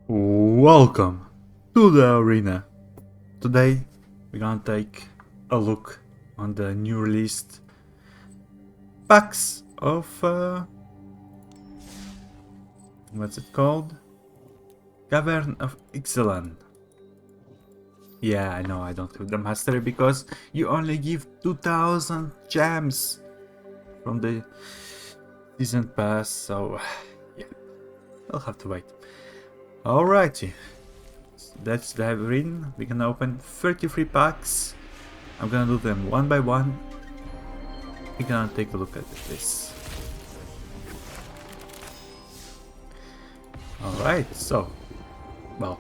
Welcome to the arena. Today we're gonna take a look on the new released packs of what's it called? Cavern of Ixalan. Yeah, I know I don't have the mastery because you only give 2000 gems from the season pass, so yeah, I'll have to wait. Alrighty. Let's dive in. We're gonna open 33 packs. I'm gonna do them one by one. We're gonna take a look at this. Alright, so, well,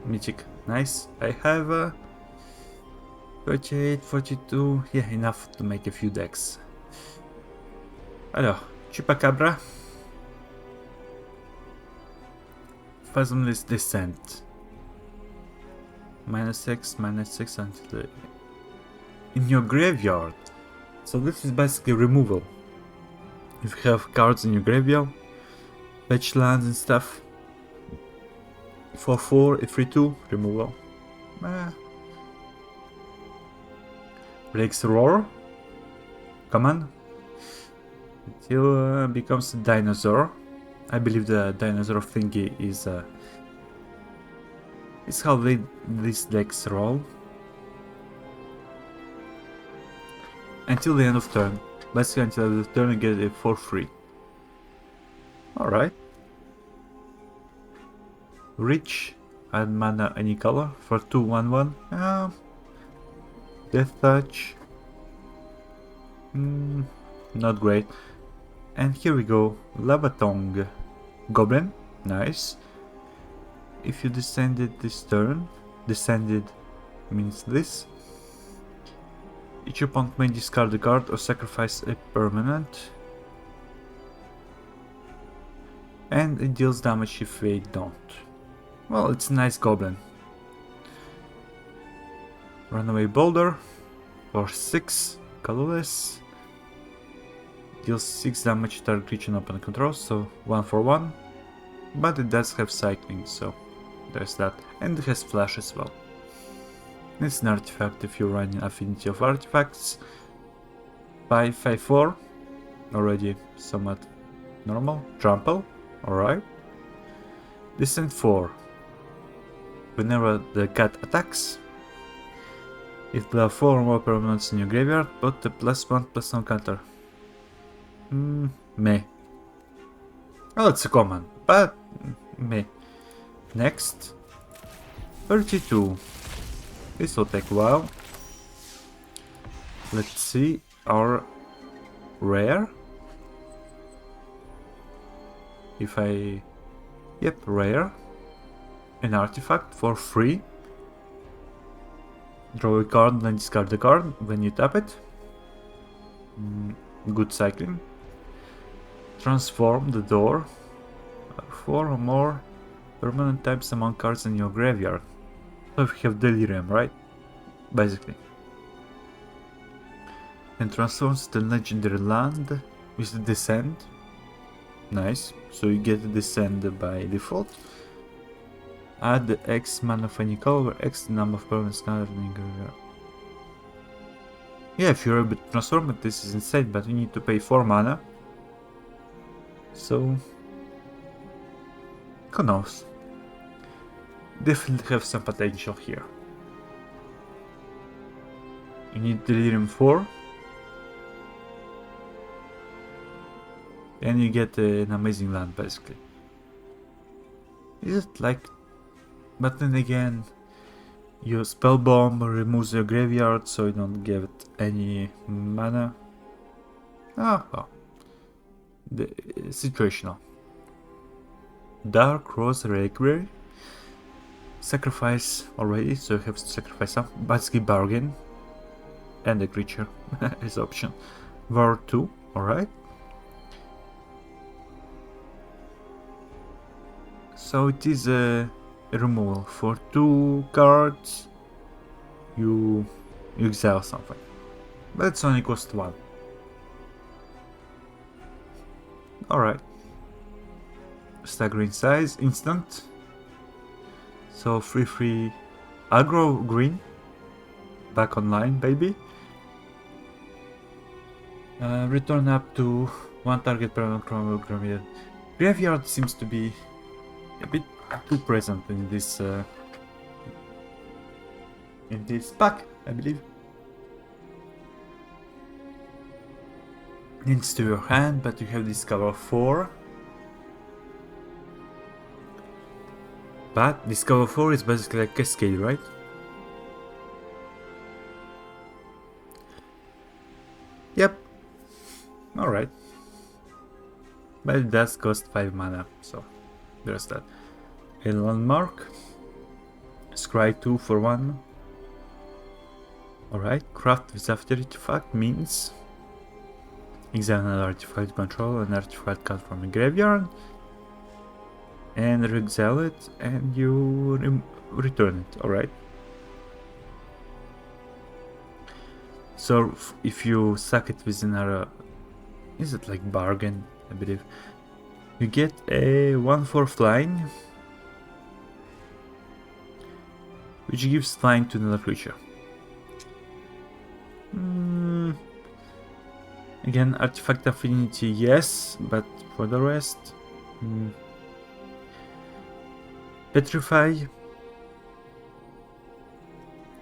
Mythic, nice. I have 38, 42, yeah, enough to make a few decks. Alors, Chupacabra, Fathomless Descent. -6 until in your graveyard. So this is basically removal. If you have cards in your graveyard, fetch lands and stuff. 4/4, 3/2, removal. Breaks Roar. Command. Until becomes a dinosaur. I believe the dinosaur thingy is how these decks roll. Until the end of turn. Basically until the turn you get it for free. Alright. Reach. Add mana any color for 2/1/1. Death Touch. Not great. And here we go. Labatong. Goblin. Nice. If you descended this turn, descended means this. Each opponent may discard a card or sacrifice a permanent. And it deals damage if they don't. Well, it's a nice goblin. Runaway Boulder for 6, colorless. Deals 6 damage to target creature opponent controls, so 1/1. But it does have cycling, so there's that. And it has flash as well. It's an artifact if you run an affinity of artifacts. 5/4. Already somewhat normal. Trample. Alright. Descent 4. Whenever the cat attacks, if there are 4 or more permanents in your graveyard, put a +1/+1 counter. Meh. Well, it's a common, but meh. Next. 32. This will take a while. Let's see our rare. If I... Yep, rare. An artifact for free. Draw a card, then discard the card when you tap it. Good cycling. Transform the door. 4 or more permanent types among cards in your graveyard. So if you have Delirium, right? Basically. And transforms the legendary land with the Descent. Nice. So you get the Descent by default. Add the X mana of any color, X the number of permanents cards in your graveyard. Yeah, if you're able to transform it, this is insane, but you need to pay 4 mana. So, who knows? Definitely have some potential here. You need Delirium 4. And you get an amazing land, basically. Is it like... But then again, your Spell Bomb removes your graveyard, so you don't give it any mana. Ah, well. Situational. Dark Rose Reliquary. Sacrifice already, so you have to sacrifice some. Basically bargain. And a creature is option. War 2, alright. So it is a removal. For 2 cards you exile something. But it's only cost 1. Alright. Staggering size, instant. So free aggro green. Back online, baby. Return up to one target per graveyard. Graveyard seems to be a bit too present in this pack, I believe. Links to your hand, but you have Discover 4. But Discover 4 is basically like Cascade, right? Yep. Alright. But it does cost 5 mana, so there's that. A landmark. Scry 2 for 1. Alright, craft with after artifact means exile another artifact, control an artifact card from a graveyard and re-exile it, and you return it. Alright. So if you suck it within a, is it like bargain, I believe, you get a 1/4 flying, which gives flying to another creature. Again, artifact affinity, yes, but for the rest, petrify,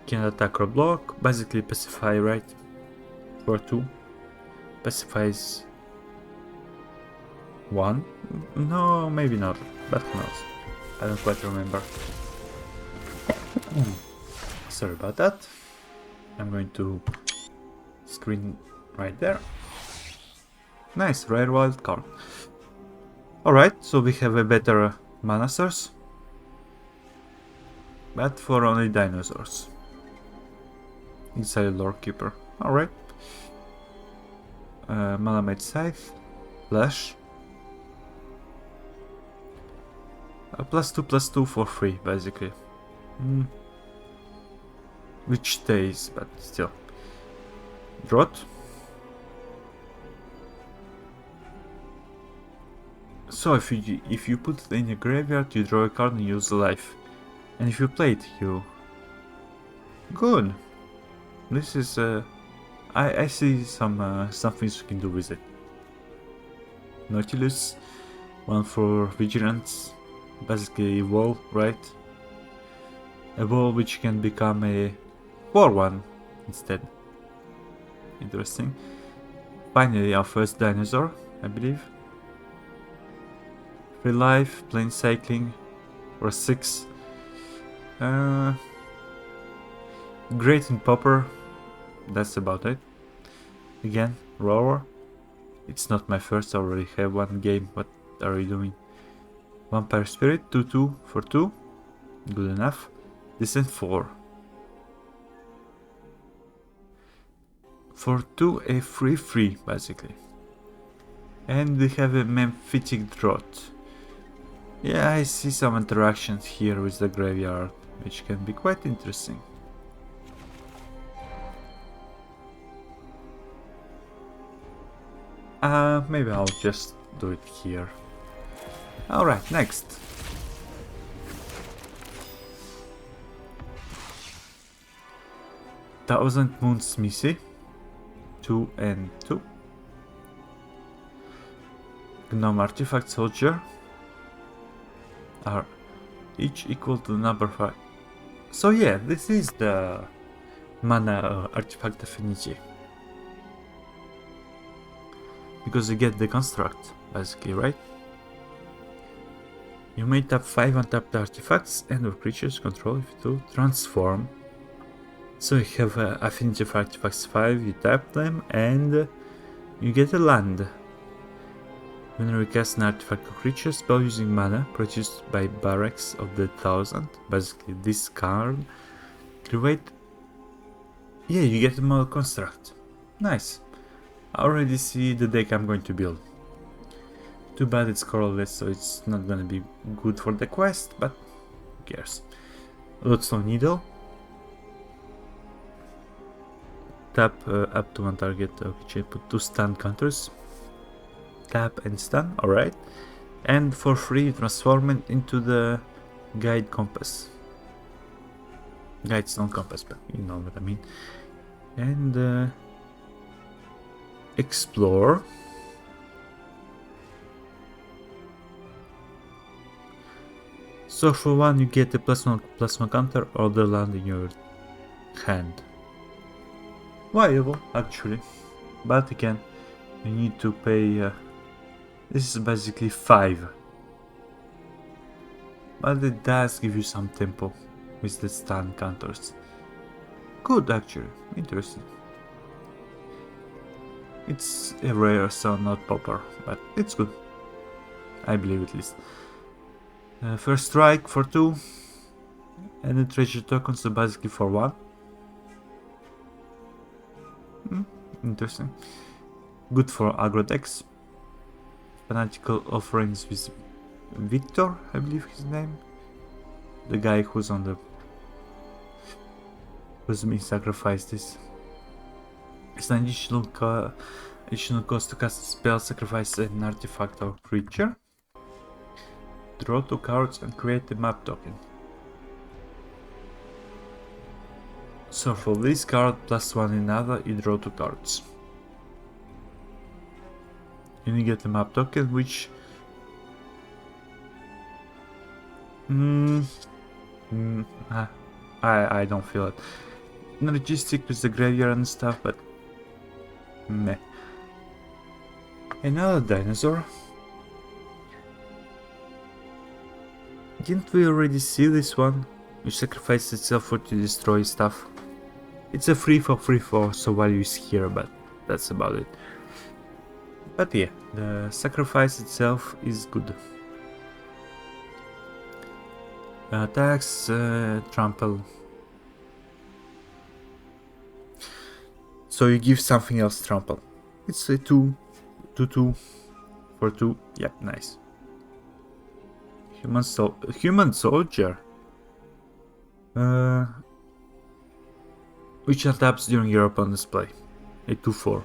can attack or block, basically pacify, right? For 2, pacifies 1, no, maybe not, but who knows, I don't quite remember. Sorry about that. I'm going to screen right there. Nice, rare wild card. Alright, so we have a better mana source, but for only dinosaurs. Inside Lore Keeper. Alright. Malamite Scythe. Flash. +2/+2 for free, basically. Which stays, but still. Drought. So if you put it in a graveyard, you draw a card and use a life. And if you play it, you... Good. This is... I see some things you can do with it. Nautilus. 1 for Vigilance. Basically a wall, right? A wall which can become a 4/1 instead. Interesting. Finally, our first dinosaur, I believe. Free life, plane cycling, or 6. Great in Popper, that's about it. Again, Roar. It's not my first, I already have one game, what are you doing? Vampire Spirit, 2/2 for 2. Good enough. Descent 4. For 2, a free, basically. And we have a Memphitic Drought. Yeah, I see some interactions here with the graveyard, which can be quite interesting. Maybe I'll just do it here. Alright, next. Thousand Moon Smithy. 2 and 2. Gnome Artifact Soldier. Are each equal to the number 5. So yeah, this is the mana artifact affinity. Because you get the construct, basically, right? You may tap 5 untapped artifacts and or creatures control if you do transform. So you have affinity for artifacts 5, you tap them and you get a land. When you recast an artifact or creature spell using mana produced by Barracks of the 1000, basically this card, create... Yeah, you get a model construct. Nice. I already see the deck I'm going to build. Too bad it's colorless, so it's not gonna be good for the quest, but who cares. Lodestone Needle. Tap up to one target, okay, put 2 stun counters. Tap and stun, alright. And for free, transform it into the Guide Compass. Yeah, it's non-compass, but you know what I mean. And explore. So for one, you get a plasma counter or the land in your hand. Viable, actually. But again, you need to pay. This is basically 5. But it does give you some tempo with the stun counters. Good, actually. Interesting. It's a rare, so not popper, but it's good. I believe at least. First strike for 2. And the treasure tokens, so basically for 1. Interesting. Good for aggro decks. Fanatical offerings with Victor, I believe his name. The guy who's on the... who's being sacrificed is... It's an additional cost to cast a spell, sacrifice an artifact or creature. Draw 2 cards and create a map token. So for this card plus 1 in another, you draw 2 cards. And you get a map token which... I don't feel it. Synergistic with the graveyard and stuff, but... meh. Another dinosaur. Didn't we already see this one? Which sacrifices itself for to destroy stuff. It's a 3 for 3/4, so value is here, but that's about it. But yeah, the sacrifice itself is good. Attacks, trample. So you give something else trample. It's a 2 for 2. Yep, nice. Human soldier. Which adapts during your opponent's play. A 2/4.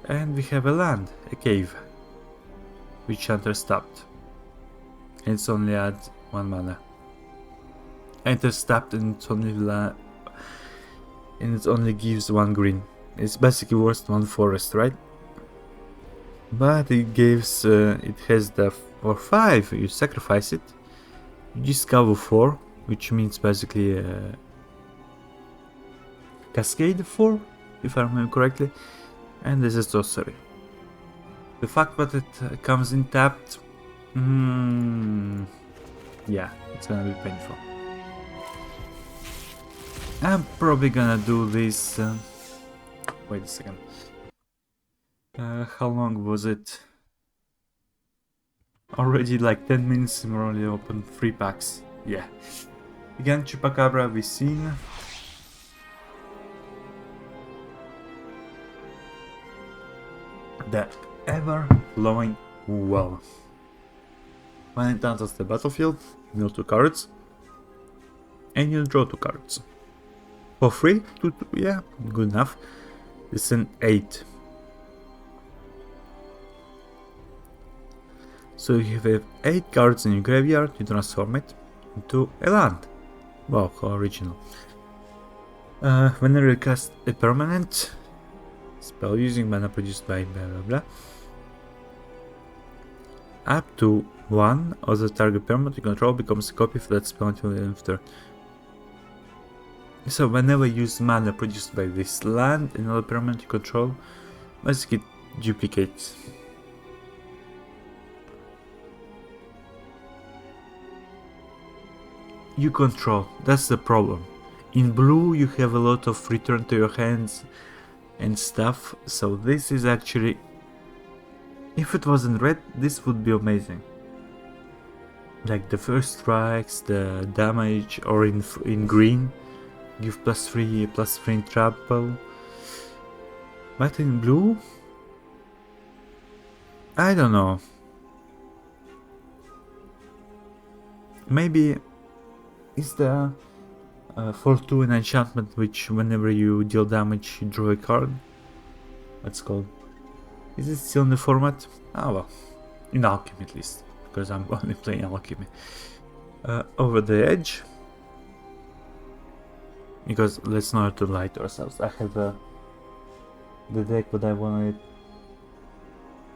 And we have a land, a cave, which enters tapped. And it's only adds 1 mana. Enters tapped and it's only and it only gives 1 green. It's basically worth 1 forest, right? But it gives it has the for 5. You sacrifice it. You discover 4, which means basically cascade 4, if I remember correctly. And this is sorcery. The fact that it comes in tapped, yeah, it's gonna be painful. I'm probably gonna do this. Wait a second. How long was it? Already like 10 minutes and we're only open 3 packs. Yeah. Again, Chupacabra we've seen. The ever-flowing well. When it enters the battlefield, you mill 2 cards. And you draw 2 cards. For free? Yeah, good enough. It's an 8. So you have 8 cards in your graveyard, you transform it into a land. Wow, how original. Whenever you cast a permanent spell using mana produced by blah blah blah, up to 1 of the target permanent you control becomes a copy of that spell until the end of turn. So whenever you use mana produced by this land, another permanent you control basically duplicates. You control, that's the problem. In blue you have a lot of return to your hands and stuff, so this is actually... if it was in red, this would be amazing. Like the first strikes, the damage, or in green, give +3 in trample. But in blue, I don't know. Maybe is the 4/2 an enchantment which whenever you deal damage you draw a card? What's called? Is it still in the format? Ah well, in alchemy at least, because I'm only playing alchemy. Over the edge. Because let's not to lie to ourselves. I have the deck what I wanted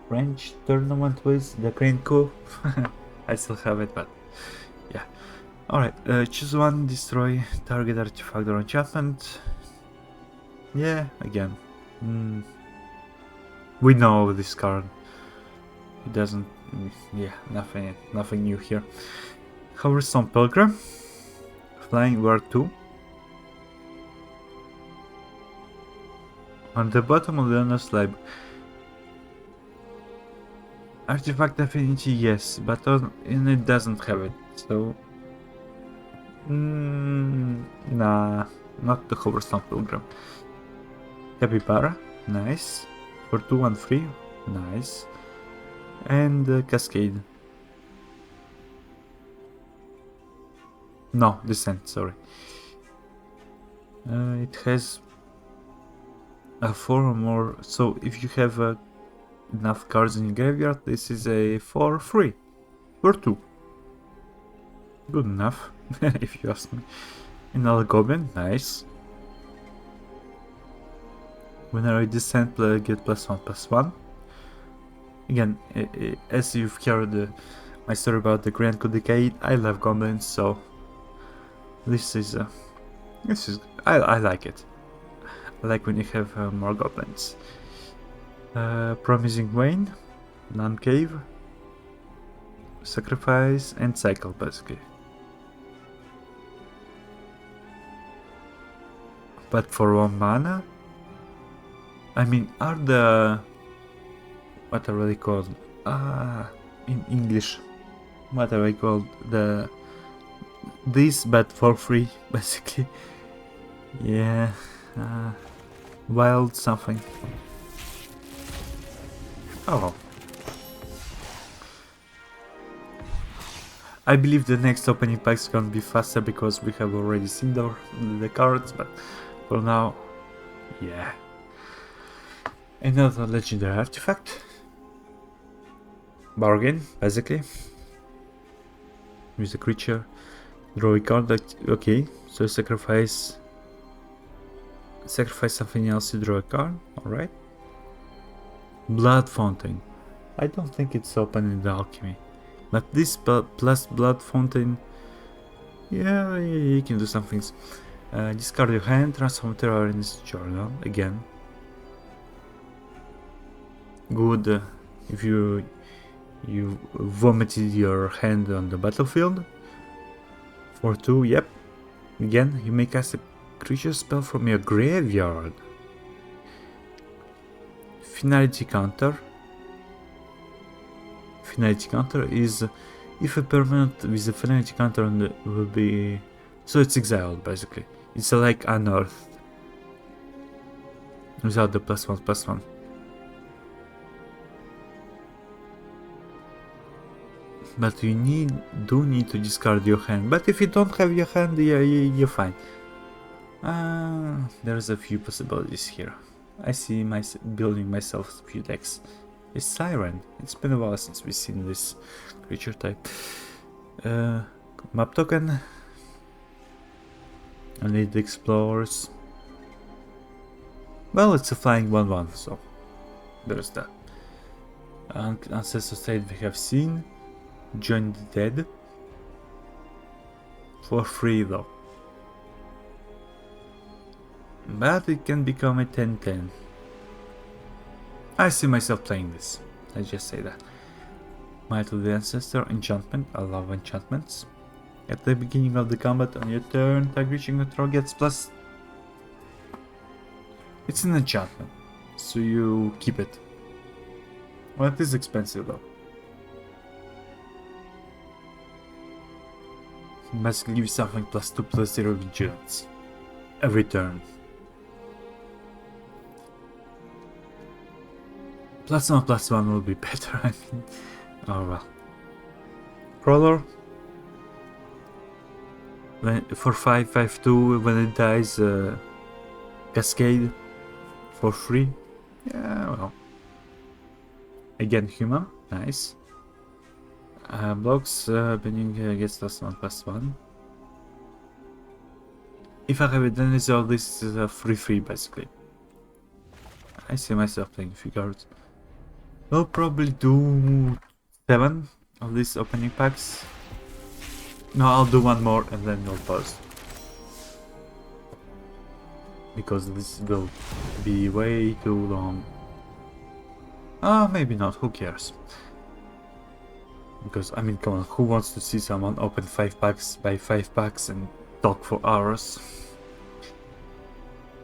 French tournament with the Crane Coup. I still have it, but yeah. Alright, choose one, destroy target artifact or enchantment. Yeah, again. We know this card. It doesn't. Yeah, nothing new here. Hoverstone Pilgrim. Flying Ward 2. On the bottom of the owner's library. Artifact affinity, yes, but it doesn't have it, so... nah, not the Hoverstone Pilgrim. Capybara, nice. For 2-1-3, nice. And Cascade. No, Descent, sorry. It has a 4 or more, so if you have enough cards in your graveyard, this is a 4-3. For 2. Good enough, if you ask me. Another Goblin, nice. Whenever I descend, player get +1/+1. Again, as you've heard my story about the Grand Coup Decade, I love goblins, so this is I like it. I like when you have more goblins. Promising Wayne, Non-Cave, Sacrifice, and Cycle, basically. But for 1 mana, I mean, are the... what are they called? In English, what are they called? This, but for free, basically. Yeah, wild something. Oh. I believe the next opening pack is gonna be faster because we have already seen the cards, but for now, yeah. Another legendary artifact. Bargain, basically. Use a creature. Draw a card. Okay, so sacrifice something else to draw a card. Alright. Blood Fountain. I don't think it's open in the alchemy. But this plus Blood Fountain. Yeah, you can do some things. Discard your hand, transform terror in this journal again. Good if you vomited your hand on the battlefield. For 2, yep. Again, you may cast a creature spell from your graveyard. Finality counter. Finality counter is if a permanent with a finality counter on will be, so it's exiled basically. It's like unearthed without the +1/+1. But you do need to discard your hand. But if you don't have your hand, yeah, you're fine. There's a few possibilities here. I see building myself a few decks. A Siren. It's been a while since we've seen this creature type. Map token. I need explorers. Well, it's a flying 1/1, so there's that. Ancestor State we have seen. Join the Dead. For free though. But it can become a 10/10. I see myself playing this. Let's just say that. Might of the Ancestor, enchantment. I love enchantments. At the beginning of the combat on your turn, tag reaching control gets plus. It's an enchantment, so you keep it. Well, it is expensive though. Must give you something +2/+0 vigilance every turn. +1/+1 will be better, I mean. Oh well. Crawler. For 5/5/2, when it dies, Cascade. For free. Yeah, well. Again, human. Nice. Blocks winning gets +1/+1. If I have it, then it's all this is a free basically. I see myself playing a few cards. We'll probably do 7 of these opening packs. No, I'll do one more and then we'll pause. Because this will be way too long. Maybe not, who cares? Because, I mean, come on, who wants to see someone open 5 packs by 5 packs and talk for hours?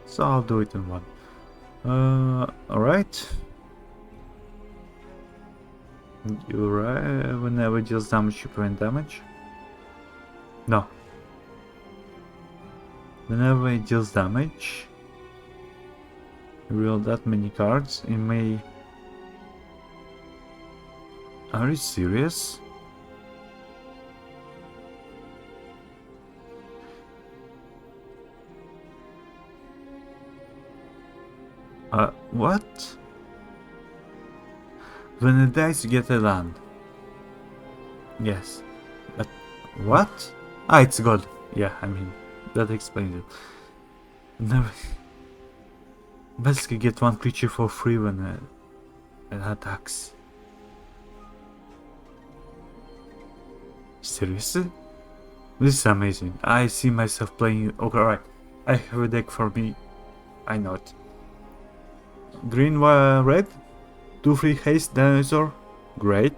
So I'll do it in one. Alright. Whenever deals damage, you prevent damage. No. Whenever it deals damage, you roll that many cards. It may. Are you serious? What? When it dies, you get a land. Yes. But what? It's gold. Yeah, I mean, that explains it. Never. Basically, get one creature for free when it attacks. Seriously? This is amazing. I see myself playing. Okay, alright. I have a deck for me. I know it. Green, red. 2/3 haste dinosaur. Great.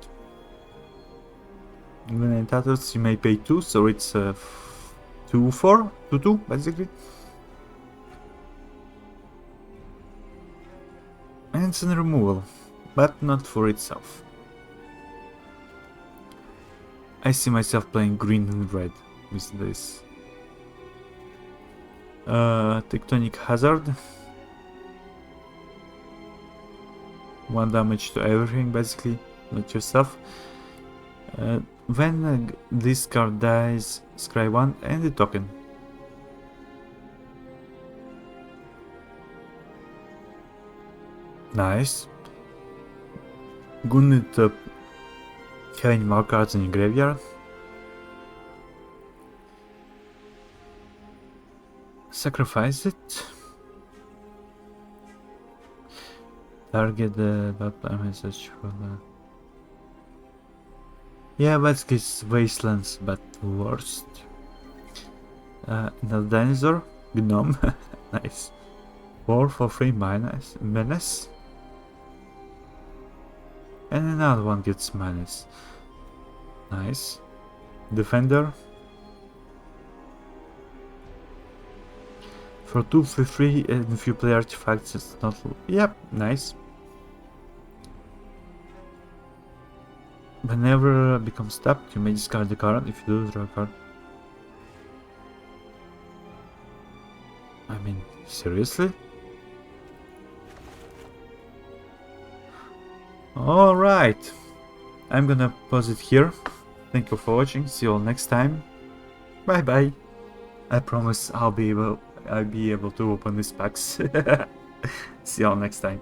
When it attacks, you may pay 2, so it's 2/4, 2/2 basically. And it's a removal, but not for itself. I see myself playing green and red with this. Tectonic Hazard. 1 damage to everything basically, not yourself. When this card dies, scry 1 and the token. Nice. Good at having more cards in your graveyard. Sacrifice it. Target the message for the. Yeah, basically it's Wastelands, but worst. Another dinosaur, Gnome, nice. 4 for 3 Menace. And another one gets Menace. Nice. Defender. For 2 for 3 and if you play artifacts it's not. Yep, nice. Whenever it becomes tapped, you may discard the card. If you do, draw a card. I mean, seriously? Alright. I'm gonna pause it here. Thank you for watching. See you all next time. Bye bye. I promise I'll be able to open these packs. See you all next time.